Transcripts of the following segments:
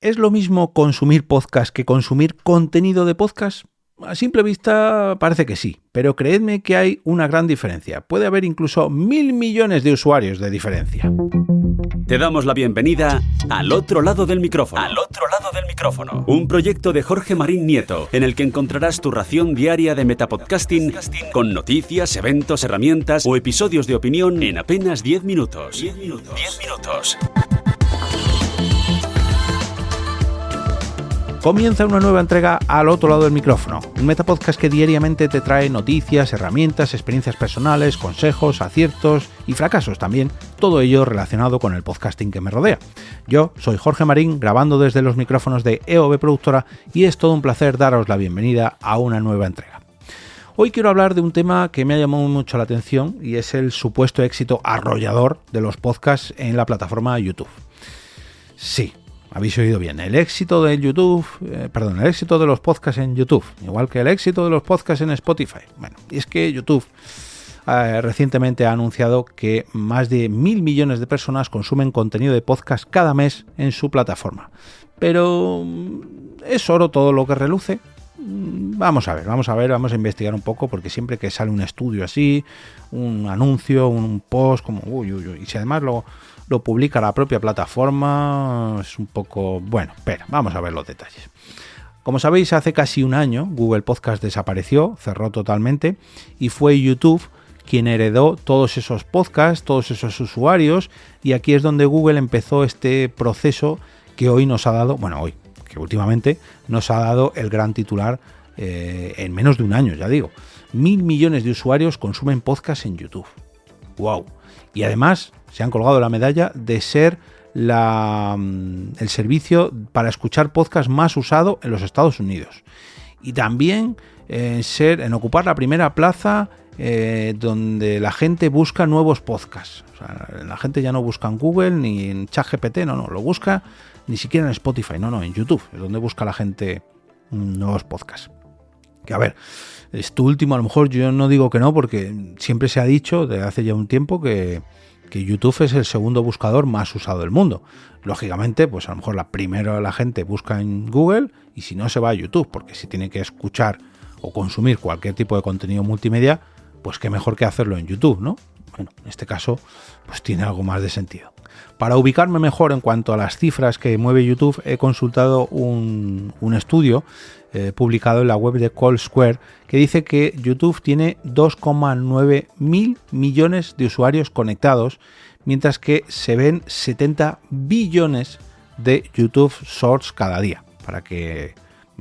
¿Es lo mismo consumir podcast que consumir contenido de podcast? A simple vista parece que sí, pero creedme que hay una gran diferencia. Puede haber incluso 1.000 millones de usuarios de diferencia. Te damos la bienvenida al otro lado del micrófono. Al otro lado del micrófono. Un proyecto de Jorge Marín Nieto, en el que encontrarás tu ración diaria de metapodcasting con noticias, eventos, herramientas o episodios de opinión en apenas 10 minutos. 10 minutos. Comienza una nueva entrega al otro lado del micrófono, un metapodcast que diariamente te trae noticias, herramientas, experiencias personales, consejos, aciertos y fracasos también, todo ello relacionado con el podcasting que me rodea. Yo soy Jorge Marín, grabando desde los micrófonos de EOB Productora y es todo un placer daros la bienvenida a una nueva entrega. Hoy quiero hablar de un tema que me ha llamado mucho la atención y es el supuesto éxito arrollador de los podcasts en la plataforma YouTube. Sí. Habéis oído bien, el éxito de los podcasts en YouTube, igual que el éxito de los podcasts en Spotify. Bueno, y es que YouTube recientemente ha anunciado que más de 1.000 millones de personas consumen contenido de podcast cada mes en su plataforma. Pero, ¿es oro todo lo que reluce? Vamos a ver, investigar un poco, porque siempre que sale un estudio así, un anuncio, un post, como y si además lo publica la propia plataforma, es un poco... Bueno, pero vamos a ver los detalles. Como sabéis, hace casi un año Google Podcast desapareció, cerró totalmente, y fue YouTube quien heredó todos esos podcasts, todos esos usuarios, y aquí es donde Google empezó este proceso que hoy nos ha dado, que últimamente nos ha dado el gran titular en menos de un año, ya digo. 1.000 millones de usuarios consumen podcasts en YouTube. ¡Wow! Y además se han colgado la medalla de ser el servicio para escuchar podcast más usado en los Estados Unidos. Y también en ocupar la primera plaza donde la gente busca nuevos podcasts. O sea, la gente ya no busca en Google ni en ChatGPT, no, lo busca ni siquiera en Spotify, en YouTube, es donde busca la gente nuevos podcasts. Que a ver, esto último a lo mejor yo no digo que no, porque siempre se ha dicho desde hace ya un tiempo que YouTube es el segundo buscador más usado del mundo. Lógicamente, pues a lo mejor primero la gente busca en Google y si no se va a YouTube, porque si tiene que escuchar o consumir cualquier tipo de contenido multimedia, pues qué mejor que hacerlo en YouTube, ¿no? Bueno, en este caso, pues tiene algo más de sentido. Para ubicarme mejor en cuanto a las cifras que mueve YouTube, he consultado un estudio publicado en la web de CallSquare que dice que YouTube tiene 2,9 mil millones de usuarios conectados, mientras que se ven 70 billones de YouTube Shorts cada día, para que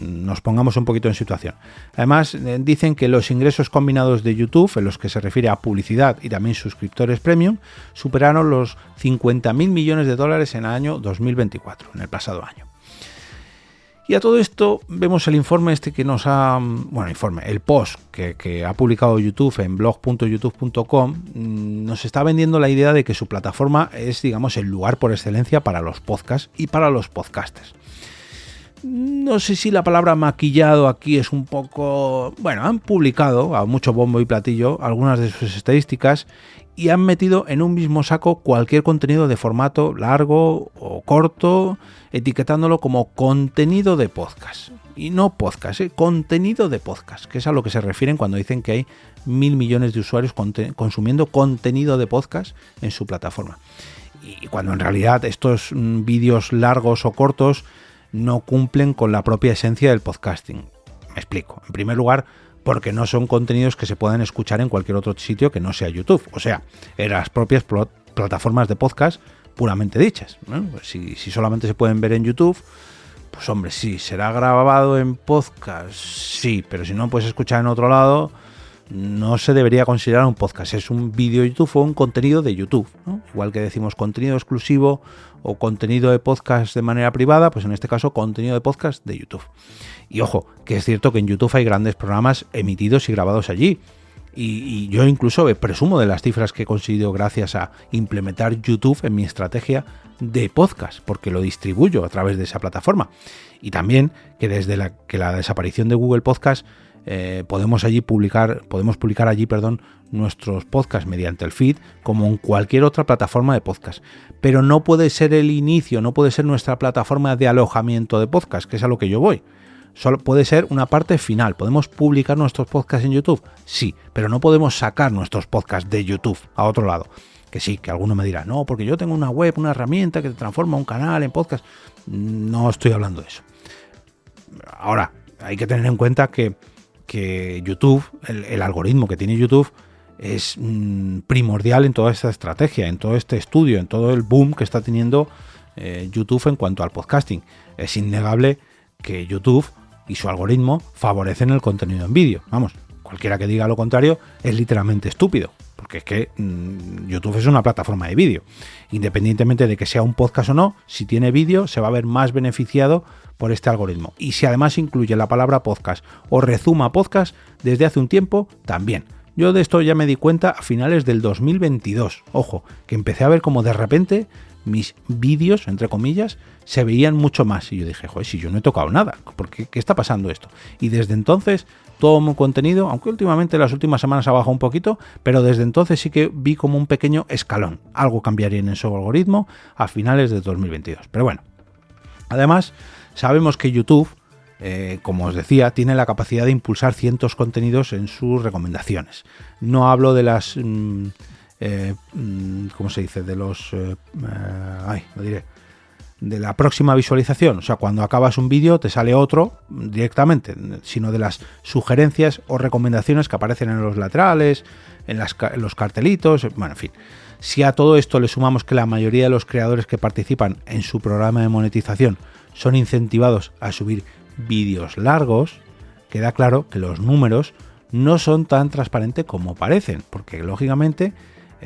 nos pongamos un poquito en situación. Además, dicen que los ingresos combinados de YouTube, en los que se refiere a publicidad y también suscriptores premium, superaron los 50.000 millones de dólares en el año 2024, en el pasado año. Y a todo esto vemos el informe que nos ha... el post que ha publicado YouTube en blog.youtube.com nos está vendiendo la idea de que su plataforma es, digamos, el lugar por excelencia para los podcasts y para los podcasters. No sé si la palabra maquillado aquí es un poco... han publicado a mucho bombo y platillo algunas de sus estadísticas y han metido en un mismo saco cualquier contenido de formato largo o corto, etiquetándolo como contenido de podcast. Y no podcast, contenido de podcast, que es a lo que se refieren cuando dicen que hay 1.000 millones de usuarios consumiendo contenido de podcast en su plataforma. Y cuando en realidad estos vídeos largos o cortos no cumplen con la propia esencia del podcasting. Me explico. En primer lugar, porque no son contenidos que se puedan escuchar en cualquier otro sitio que no sea YouTube. O sea, en las propias plataformas de podcast puramente dichas. Pues si solamente se pueden ver en YouTube, pues hombre, sí, será grabado en podcast, sí, pero si no puedes escuchar en otro lado, no se debería considerar un podcast. Es un vídeo de YouTube o un contenido de YouTube, ¿no? Igual que decimos contenido exclusivo o contenido de podcast de manera privada, pues en este caso contenido de podcast de YouTube. Y ojo, que es cierto que en YouTube hay grandes programas emitidos y grabados allí. Y yo incluso presumo de las cifras que he conseguido gracias a implementar YouTube en mi estrategia de podcast, porque lo distribuyo a través de esa plataforma. Y también que desde la desaparición de Google Podcast podemos publicar allí, nuestros podcasts mediante el feed, como en cualquier otra plataforma de podcast. Pero no puede ser el inicio, no puede ser nuestra plataforma de alojamiento de podcast, que es a lo que yo voy. Solo puede ser una parte final. ¿Podemos publicar nuestros podcasts en YouTube? Sí, pero no podemos sacar nuestros podcasts de YouTube a otro lado. Que sí, que alguno me dirá, no, porque yo tengo una web, una herramienta que te transforma un canal en podcast. No estoy hablando de eso. Ahora, hay que tener en cuenta que YouTube, el algoritmo que tiene YouTube, es primordial en toda esta estrategia, en todo este estudio, en todo el boom que está teniendo YouTube en cuanto al podcasting. Es innegable que YouTube y su algoritmo favorecen el contenido en vídeo. Vamos, cualquiera que diga lo contrario es literalmente estúpido, porque es que YouTube es una plataforma de vídeo. Independientemente de que sea un podcast o no, si tiene vídeo se va a ver más beneficiado por este algoritmo. Y si además incluye la palabra podcast o rezuma podcast desde hace un tiempo, también. Yo de esto ya me di cuenta a finales del 2022. Ojo, que empecé a ver como de repente mis vídeos, entre comillas, se veían mucho más. Y yo dije, joder, si yo no he tocado nada, ¿por qué está pasando esto? Y desde entonces, todo mi contenido, aunque últimamente las últimas semanas ha bajado un poquito, pero desde entonces sí que vi como un pequeño escalón. Algo cambiaría en su algoritmo a finales de 2022. Pero bueno, además, sabemos que YouTube, como os decía, tiene la capacidad de impulsar ciertos contenidos en sus recomendaciones. No hablo de las... ¿cómo se dice? De los... lo diré. De la próxima visualización. O sea, cuando acabas un vídeo te sale otro directamente, sino de las sugerencias o recomendaciones que aparecen en los laterales, en los cartelitos, bueno, en fin. Si a todo esto le sumamos que la mayoría de los creadores que participan en su programa de monetización son incentivados a subir vídeos largos, queda claro que los números no son tan transparentes como parecen, porque lógicamente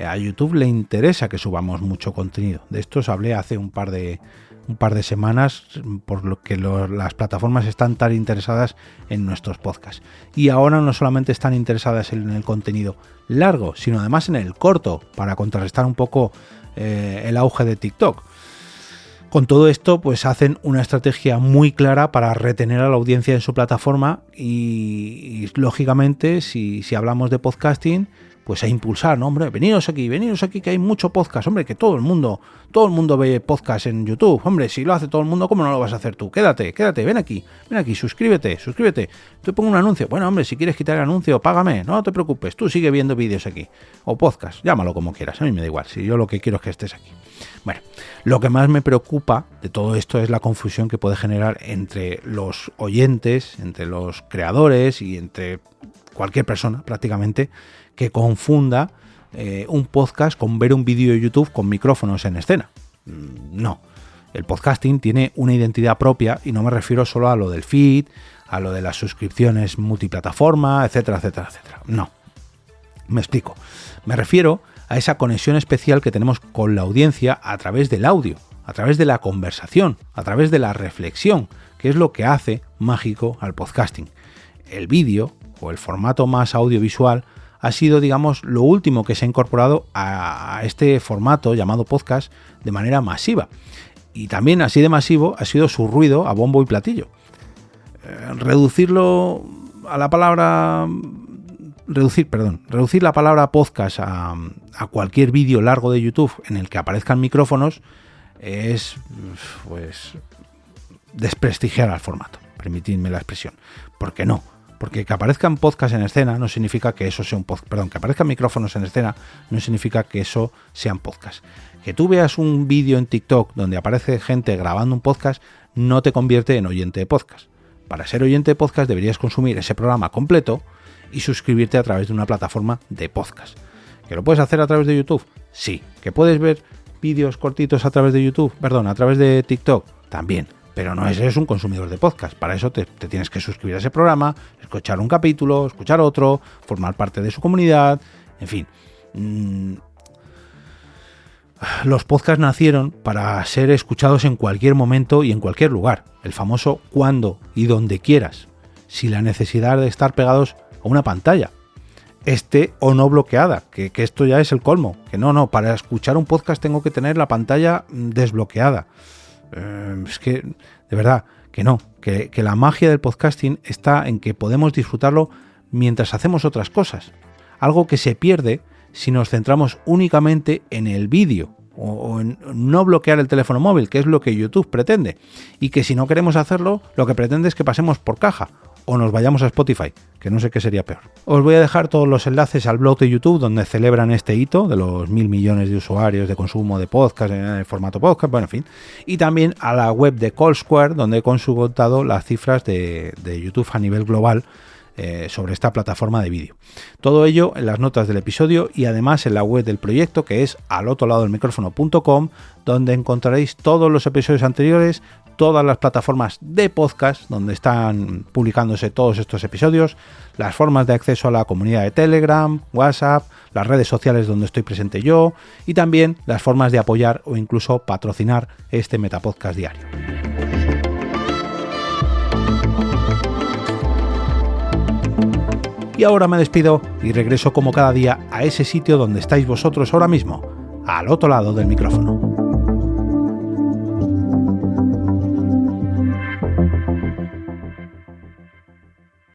a YouTube le interesa que subamos mucho contenido. De esto os hablé hace un par de semanas, por lo que las plataformas están tan interesadas en nuestros podcasts. Y ahora no solamente están interesadas en el contenido largo, sino además en el corto, para contrarrestar un poco el auge de TikTok. Con todo esto, pues hacen una estrategia muy clara para retener a la audiencia en su plataforma y lógicamente, si hablamos de podcasting, pues a impulsar, ¿no? Hombre, veniros aquí, que hay mucho podcast, hombre, que todo el mundo ve podcast en YouTube, hombre, si lo hace todo el mundo, ¿cómo no lo vas a hacer tú? Quédate, ven aquí, suscríbete, te pongo un anuncio, bueno, hombre, si quieres quitar el anuncio, págame, no te preocupes, tú sigue viendo vídeos aquí, o podcast, llámalo como quieras, a mí me da igual, si yo lo que quiero es que estés aquí. Bueno, lo que más me preocupa de todo esto es la confusión que puede generar entre los oyentes, entre los creadores y entre cualquier persona prácticamente que confunda un podcast con ver un vídeo de YouTube con micrófonos en escena. No, el podcasting tiene una identidad propia y no me refiero solo a lo del feed, a lo de las suscripciones multiplataforma, etcétera, etcétera, etcétera. No, me explico. Me refiero a esa conexión especial que tenemos con la audiencia a través del audio, a través de la conversación, a través de la reflexión, que es lo que hace mágico al podcasting. El vídeo o el formato más audiovisual ha sido, digamos, lo último que se ha incorporado a este formato llamado podcast de manera masiva. Y también así de masivo ha sido su ruido a bombo y platillo. Reducir la palabra podcast a cualquier vídeo largo de YouTube en el que aparezcan micrófonos es, pues, desprestigiar al formato, permitidme la expresión. ¿Por qué no? Porque que aparezcan podcasts en escena no significa que eso sea un podcast. Perdón, que aparezcan micrófonos en escena no significa que eso sean podcasts. Que tú veas un vídeo en TikTok donde aparece gente grabando un podcast no te convierte en oyente de podcast. Para ser oyente de podcast deberías consumir ese programa completo y suscribirte a través de una plataforma de podcast. ¿Que lo puedes hacer a través de YouTube? Sí. ¿Que puedes ver vídeos cortitos a través de YouTube? Perdón, a través de TikTok? También. Pero no eres un consumidor de podcast. Para eso te tienes que suscribir a ese programa, escuchar un capítulo, escuchar otro, formar parte de su comunidad, en fin. Los podcasts nacieron para ser escuchados en cualquier momento y en cualquier lugar. El famoso cuando y donde quieras, sin la necesidad de estar pegados a una pantalla. O no bloqueada, que esto ya es el colmo. Que no, para escuchar un podcast tengo que tener la pantalla desbloqueada. Es que, de verdad, que no, que la magia del podcasting está en que podemos disfrutarlo mientras hacemos otras cosas, algo que se pierde si nos centramos únicamente en el vídeo o en no bloquear el teléfono móvil, que es lo que YouTube pretende, y que si no queremos hacerlo, lo que pretende es que pasemos por caja o nos vayamos a Spotify, que no sé qué sería peor. Os voy a dejar todos los enlaces al blog de YouTube donde celebran este hito de los 1.000 millones de usuarios de consumo de podcast en el formato podcast, bueno, en fin, y también a la web de CallSquare donde he consultado las cifras de YouTube a nivel global sobre esta plataforma de vídeo. Todo ello en las notas del episodio y además en la web del proyecto, que es alotroladodelmicrófono.com, donde encontraréis todos los episodios anteriores, todas las plataformas de podcast donde están publicándose todos estos episodios, las formas de acceso a la comunidad de Telegram, WhatsApp, las redes sociales donde estoy presente yo y también las formas de apoyar o incluso patrocinar este Metapodcast diario. Y ahora me despido y regreso como cada día a ese sitio donde estáis vosotros ahora mismo, al otro lado del micrófono.